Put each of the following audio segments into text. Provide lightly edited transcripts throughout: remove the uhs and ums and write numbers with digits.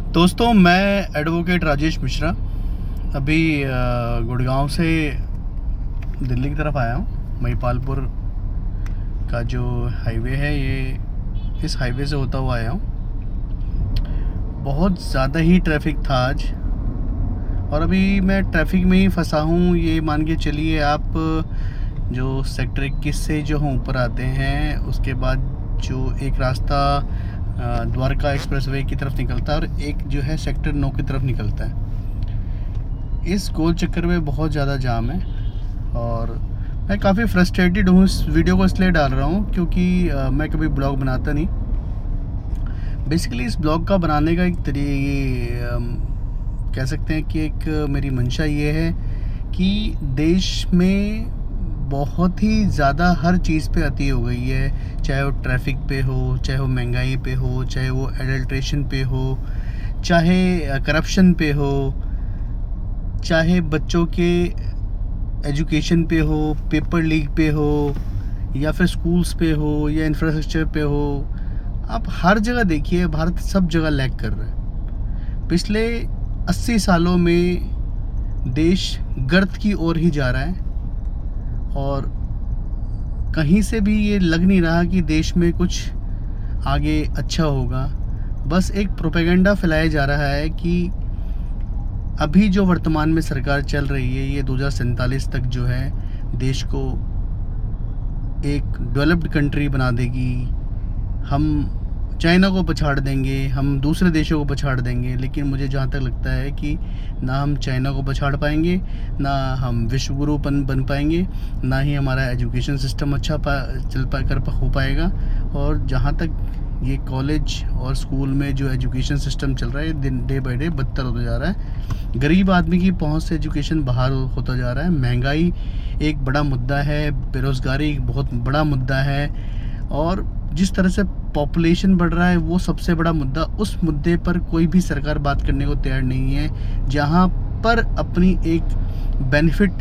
दोस्तों, मैं एडवोकेट राजेश मिश्रा अभी गुड़गांव से दिल्ली की तरफ आया हूँ। महिपालपुर का जो हाईवे है, ये इस हाईवे से होता हुआ आया हूँ। बहुत ज़्यादा ही ट्रैफिक था आज, और अभी मैं ट्रैफिक में ही फंसा हूँ। ये मान के चलिए आप, जो सेक्टर 21 से जो हम ऊपर आते हैं, उसके बाद जो एक रास्ता द्वारका एक्सप्रेसवे की तरफ निकलता है और एक जो है सेक्टर 9 की तरफ निकलता है। इस गोल चक्कर में बहुत ज़्यादा जाम है, और मैं काफ़ी फ्रस्ट्रेटेड हूँ। इस वीडियो को इसलिए डाल रहा हूँ क्योंकि मैं कभी ब्लॉग बनाता नहीं। बेसिकली इस ब्लॉग का बनाने का एक कह सकते हैं कि एक मेरी मंशा ये है कि देश में बहुत ही ज़्यादा हर चीज़ पे अति हो गई है। चाहे वो ट्रैफिक पे हो, चाहे वो महंगाई पे हो, चाहे वो एडल्ट्रेशन पे हो, चाहे करप्शन पे हो, चाहे बच्चों के एजुकेशन पे हो, पेपर लीक पे हो, या फिर स्कूल्स पे हो, या इंफ्रास्ट्रक्चर पे हो। आप हर जगह देखिए, भारत सब जगह लैग कर रहा है। पिछले 80 सालों में देश गर्त की ओर ही जा रहा है, और कहीं से भी ये लग नहीं रहा कि देश में कुछ आगे अच्छा होगा। बस एक प्रोपेगेंडा फैलाया जा रहा है कि अभी जो वर्तमान में सरकार चल रही है, ये 2047 तक जो है देश को एक डेवलप्ड कंट्री बना देगी। हम चाइना को पछाड़ देंगे, हम दूसरे देशों को पछाड़ देंगे। लेकिन मुझे जहाँ तक लगता है कि ना हम चाइना को पछाड़ पाएंगे, ना हम विश्व गुरु बन पाएंगे, ना ही हमारा एजुकेशन सिस्टम अच्छा हो पाएगा। और जहाँ तक ये कॉलेज और स्कूल में जो एजुकेशन सिस्टम चल रहा है, डे बाई डे बदतर होता जा रहा है। गरीब आदमी की पहुंच से एजुकेशन बाहर होता जा रहा है। महंगाई एक बड़ा मुद्दा है, बेरोज़गारी एक बहुत बड़ा मुद्दा है, और जिस तरह से पॉपुलेशन बढ़ रहा है वो सबसे बड़ा मुद्दा। उस मुद्दे पर कोई भी सरकार बात करने को तैयार नहीं है। जहाँ पर अपनी एक बेनिफिट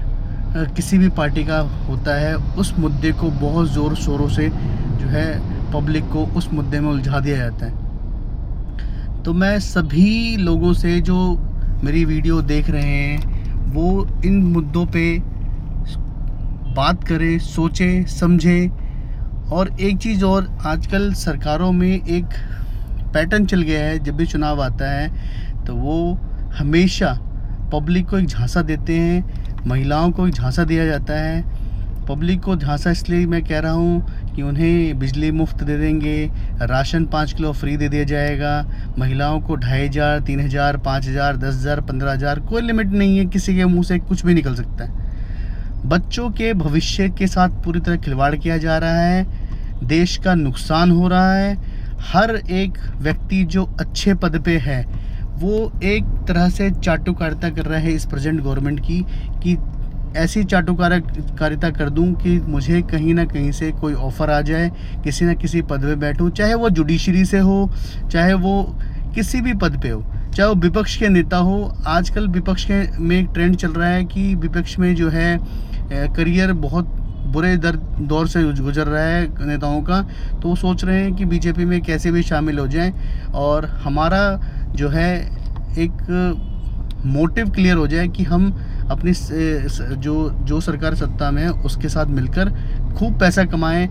किसी भी पार्टी का होता है, उस मुद्दे को बहुत ज़ोर शोरों से जो है पब्लिक को उस मुद्दे में उलझा दिया जाता है। तो मैं सभी लोगों से जो मेरी वीडियो देख रहे हैं, वो इन मुद्दों पे बात करें, सोचें, समझें। और एक चीज़ और, आजकल सरकारों में एक पैटर्न चल गया है। जब भी चुनाव आता है तो वो हमेशा पब्लिक को एक झांसा देते हैं, महिलाओं को एक झांसा दिया जाता है। पब्लिक को झांसा इसलिए मैं कह रहा हूँ कि उन्हें बिजली मुफ्त दे देंगे, राशन 5 किलो फ्री दे दिया जाएगा, महिलाओं को 2500, 3000, 5000, 10,000, 15,000, कोई लिमिट नहीं है। किसी के मुंह से कुछ भी निकल सकता है। बच्चों के भविष्य के साथ पूरी तरह खिलवाड़ किया जा रहा है। देश का नुकसान हो रहा है। हर एक व्यक्ति जो अच्छे पद पे है, वो एक तरह से चाटुकारिता कर रहा है इस प्रेजेंट गवर्नमेंट की, कि ऐसी चाटुकारिता कर दूं कि मुझे कहीं ना कहीं से कोई ऑफ़र आ जाए, किसी न किसी पद पे बैठूं, चाहे वो जुडिशरी से हो, चाहे वो किसी भी पद पे हो, चाहे वो विपक्ष के नेता हो। आजकल विपक्ष के में एक ट्रेंड चल रहा है कि विपक्ष में जो है करियर बहुत बुरे दौर से गुजर रहा है नेताओं का। तो वो सोच रहे हैं कि बीजेपी में कैसे भी शामिल हो जाएं, और हमारा जो है एक मोटिव क्लियर हो जाए कि हम अपनी जो सरकार सत्ता में है उसके साथ मिलकर खूब पैसा कमाएं,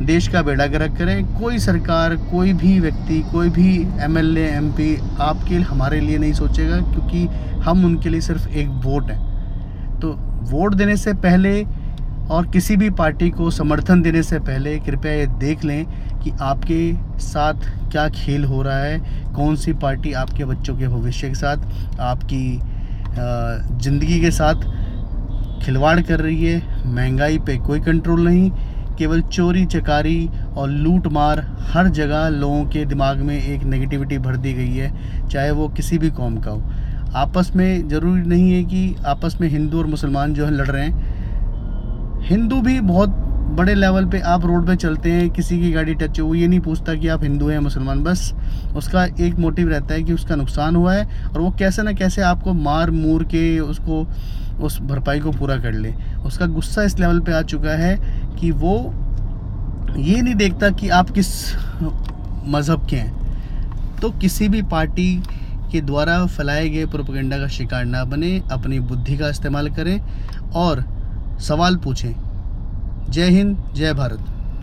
देश का बेड़ा गर्क करें। कोई सरकार, कोई भी व्यक्ति, कोई भी एमएलए, एमपी आपके हमारे लिए नहीं सोचेगा, क्योंकि हम उनके लिए सिर्फ एक वोट है। तो वोट देने से पहले और किसी भी पार्टी को समर्थन देने से पहले कृपया ये देख लें कि आपके साथ क्या खेल हो रहा है। कौन सी पार्टी आपके बच्चों के भविष्य के साथ, आपकी ज़िंदगी के साथ खिलवाड़ कर रही है। महंगाई पे कोई कंट्रोल नहीं, केवल चोरी चकारी और लूट मार हर जगह लोगों के दिमाग में एक नेगेटिविटी भर दी गई है, चाहे वो किसी भी कौम का हो। आपस में ज़रूरी नहीं है कि आपस में हिंदू और मुसलमान जो है लड़ रहे हैं। हिंदू भी बहुत बड़े लेवल पे, आप रोड पे चलते हैं, किसी की गाड़ी टच हो, वो ये नहीं पूछता कि आप हिंदू हैं मुसलमान। बस उसका एक मोटिव रहता है कि उसका नुकसान हुआ है, और वो कैसे ना कैसे आपको मार मूर के उसको उस भरपाई को पूरा कर ले। उसका गुस्सा इस लेवल पे आ चुका है कि वो ये नहीं देखता कि आप किस मज़हब के हैं। तो किसी भी पार्टी के द्वारा फैलाए गए प्रोपेगेंडा का शिकार ना बने, अपनी बुद्धि का इस्तेमाल करें और सवाल पूछें। जय हिंद, जय भारत।